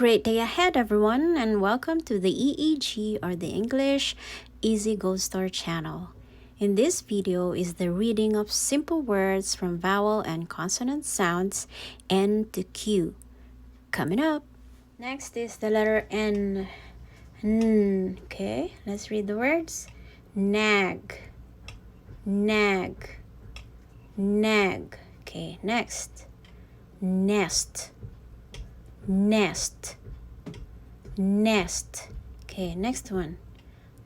Great day ahead, everyone, and welcome to the EEG, or the English Easy Goldstar channel. In this video is the reading of simple words from vowel and consonant sounds N to Q. Coming up. Next is the letter N. Okay, let's read the words. Nag, nag, nag. Okay, next. Nest, nest, nest. Okay, next one.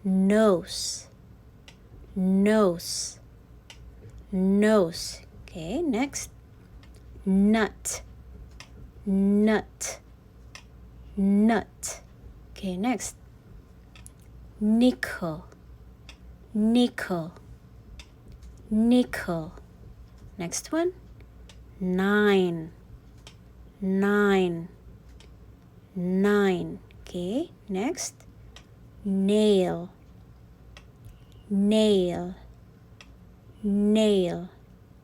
Nose, nose, nose. Okay, next. Nut, nut, nut. Okay, next. Nickel, nickel, nickel. Next one. Nine, nine, nine. Okay, next. Nail, nail, nail.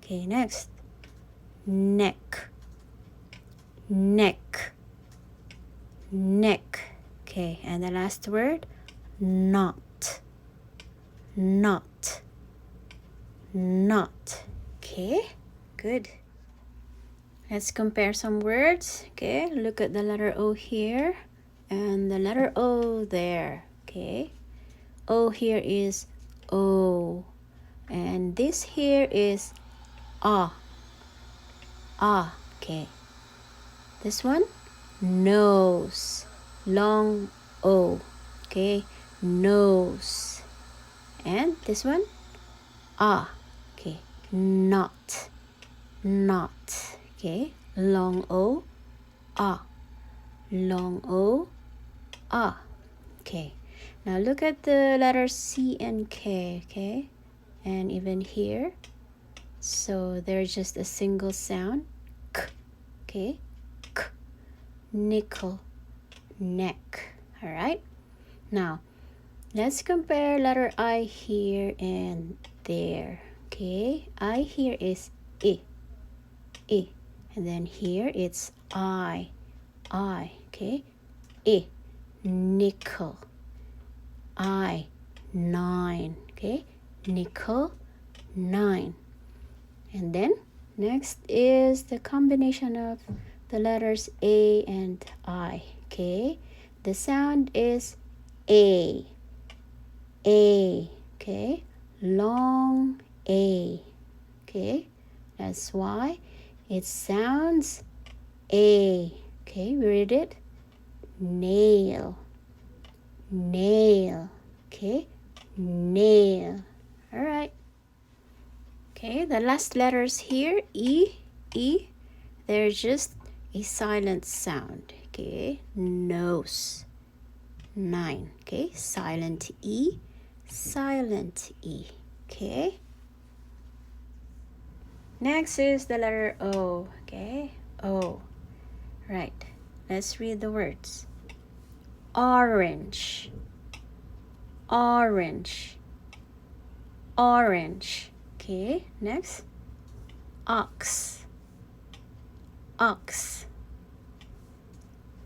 Okay, next. Neck, neck, neck. Okay, and the last word. Knot, knot, knot. Okay, good. Let's compare some words. Okay, look at the letter O here and the letter O there. Okay, O here is O, and this here is ah, ah. Okay, this one, nose, long O. Okay, nose. And this one, ah. Okay, not, not. Okay, long O, ah, long O, ah. Okay, now look at the letters C and K. Okay, and even here, so there's just a single sound, k. Okay, k. Nickel, neck. All right, now let's compare letter I here and there. Okay, I here is I, I. And then here it's I. Okay, I, nickel. I, nine. Okay, nickel, nine. And then next is the combination of the letters A and I. Okay, the sound is A. Okay, long A. Okay, that's why it sounds A. Okay, we read it. Nail, nail. Okay, nail. All right. Okay, the last letters here, E, they're just a silent sound. Okay, nose, nine. Okay, silent E, silent E. Okay. Next is the letter O. Okay, O. Right, let's read the words. Orange, orange, orange. Okay, next. Ox, ox,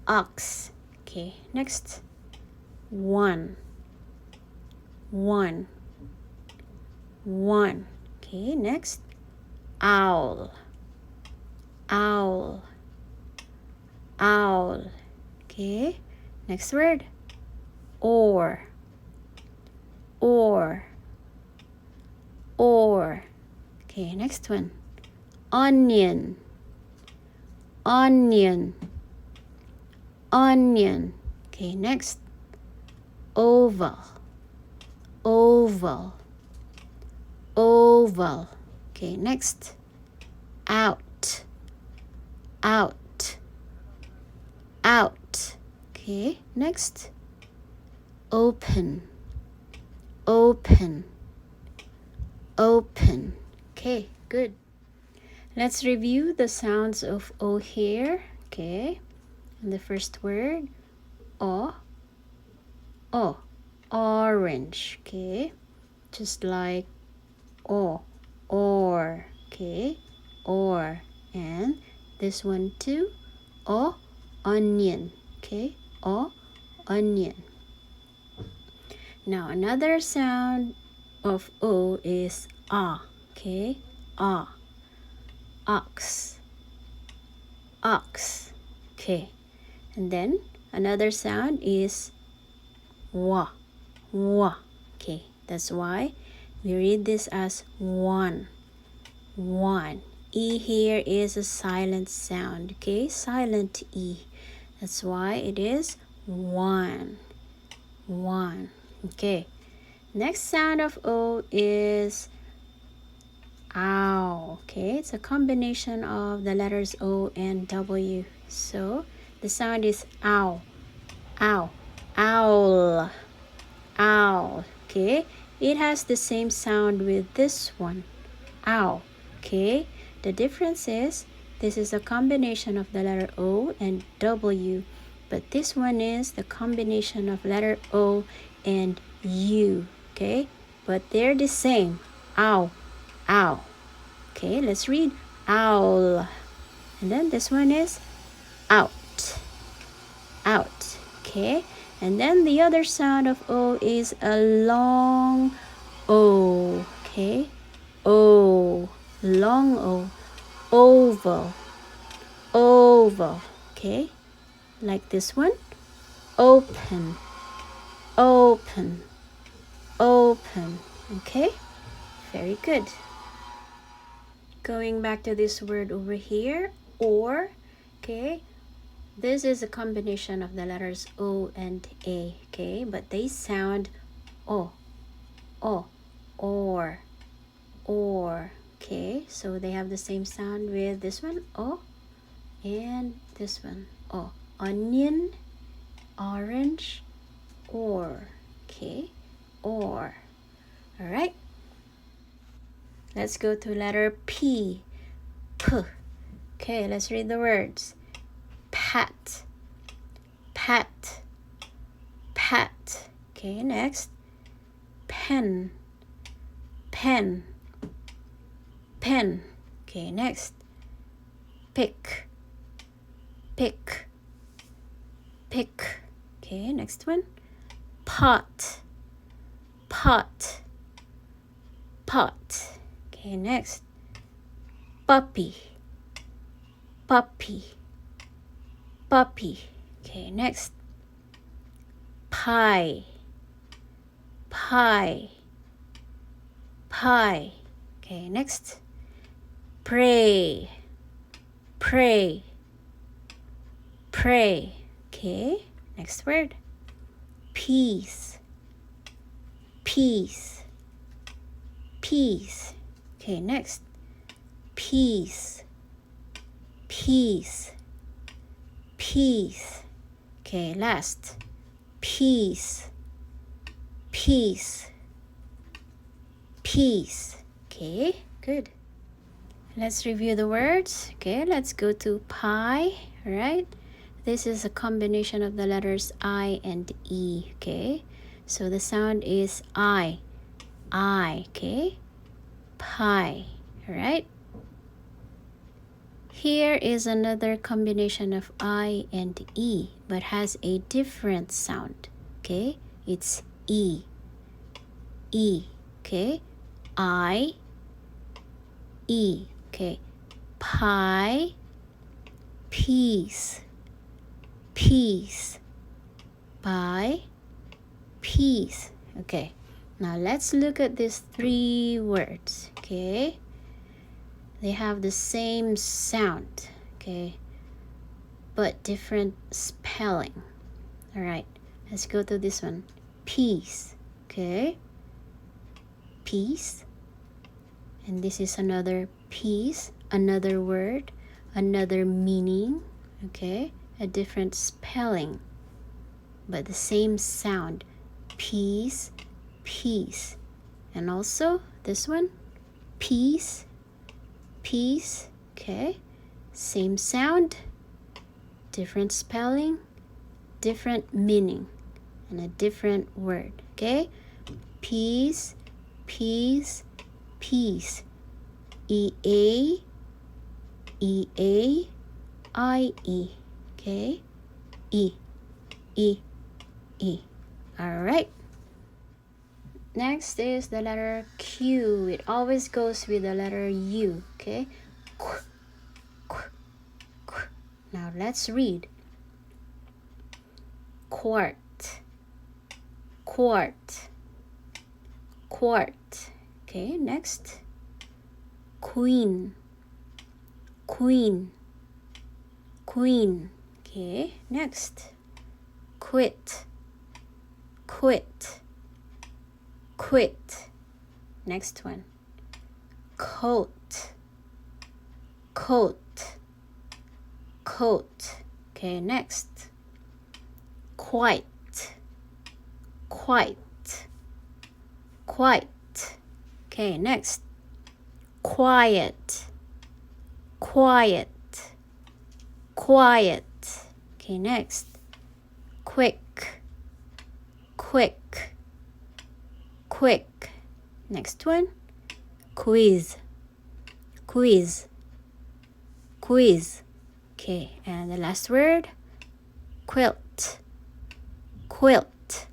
ox. Okay, next. One, one, one. Okay, next. Owl, owl, owl. Okay, next word. Or, or, or. Okay, next one. Onion, onion, onion. Okay, next. Oval, oval, oval. Okay, next. Out, out, out. Okay, next. Open, open, open. Okay, good. Let's review the sounds of O here. Okay, and the first word, O, O, orange. Okay, just like O, or. Okay, or. And this one too, O, onion. okay? O, onion. Now another sound of O is ah, okay? Ah, ox, ox, okay? And then another sound is wa, wa, okay? That's why we read this as one, one. E here is a silent sound, okay? Silent E. That's why it is one, one, okay? Next sound of O is ow, okay? It's a combination of the letters O and W. So the sound is ow, ow, owl, owl, okay? It has the same sound with this one, ow, okay? The difference is this is a combination of the letter O and W, but this one is the combination of letter O and U, okay? But they're the same, ow, ow. Okay, let's read owl. And then this one is out, out, okay? And then the other sound of O is a long O, okay? O, long O, oval, oval, okay? Like this one, open, open, open, okay? Very good. Going back to this word over here, or, okay? This is a combination of the letters O and A, okay? But they sound O, or, okay? So they have the same sound with this one, O, and this one, O. Onion, orange, or, okay? Or, all right? Let's go to letter P, P. Okay, let's read the words. Pat, pat, pat. Okay, next. Pen, pen, pen. Okay, next. Pick, pick, pick. Okay, next one. Pot, pot, pot. Okay, next. Puppy, puppy, puppy. Okay, next. Pie, pie, pie. Okay, next. Pray, pray, pray. Okay, next word. Peace, peace, peace. Okay, next. Peace, peace, peace. Okay, last. Peace, peace, peace. Okay, good. Let's review the words. Okay, let's go to pie. All right, this is a combination of the letters I and E. Okay, so the sound is I, okay? Pie, all right? Here is another combination of I and E, but has a different sound, okay? It's E, okay? I, E, okay? Pie, peace, peace, pie, peace. Okay, now let's look at these three words, okay? They have the same sound, okay, but different spelling. All right, let's go to this one. Peace, okay? Peace. And this is another piece, another word, another meaning, okay? A different spelling, but the same sound. Peace, peace. And also this one, peace, peace, okay? Same sound, different spelling, different meaning, and a different word, okay? Peace, peace, peace. E-A, E-A, I-E, okay? E, E, E. All right. Next is the letter Q. It always goes with the letter U, okay? Qu, qu, qu. Now let's read. Quart, quart, quart. Okay, next. Queen, queen, queen. Okay, next. Quit, quit, quit. Next one. Coat, coat, coat. Okay, next. Quite, quite, quite. Okay, next. Quiet, quiet, quiet. Okay, next. Quick, quick, quick. Next one. Quiz, quiz, quiz. Okay, and the last word. Quilt, quilt,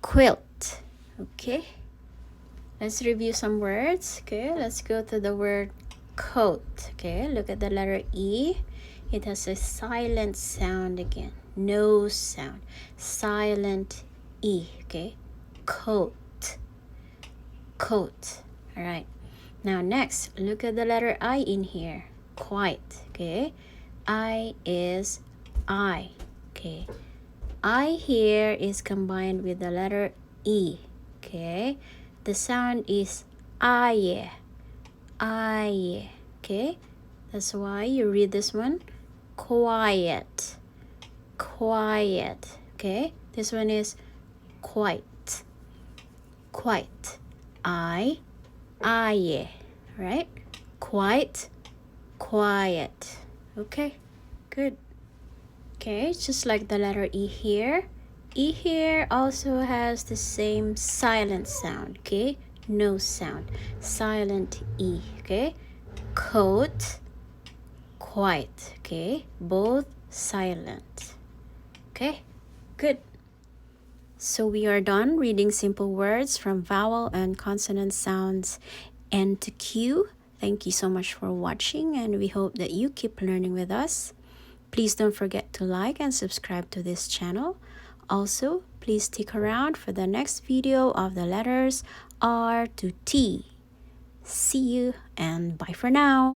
quilt. Okay, let's review some words. Okay, let's go to the word coat. Okay, look at the letter E. It has a silent sound again. No sound. Silent E. Okay, coat, coat. All right, now next, look at the letter I in here. Quite. Okay, I is I. Okay, I here is combined with the letter E. Okay, the sound is I. I. Okay, that's why you read this one quiet, quiet. Okay, this one is quite, quite. I, right? Quite, quiet. Okay, good. Okay, just like the letter E here. E here also has the same silent sound, okay? No sound. Silent E, okay? Coat, quite, okay? Both silent. Okay, good. So we are done reading simple words from vowel and consonant sounds N to Q. Thank you so much for watching, and we hope that you keep learning with us. Please don't forget to like and subscribe to this channel. Also, please stick around for the next video of the letters R to T. See you and bye for now.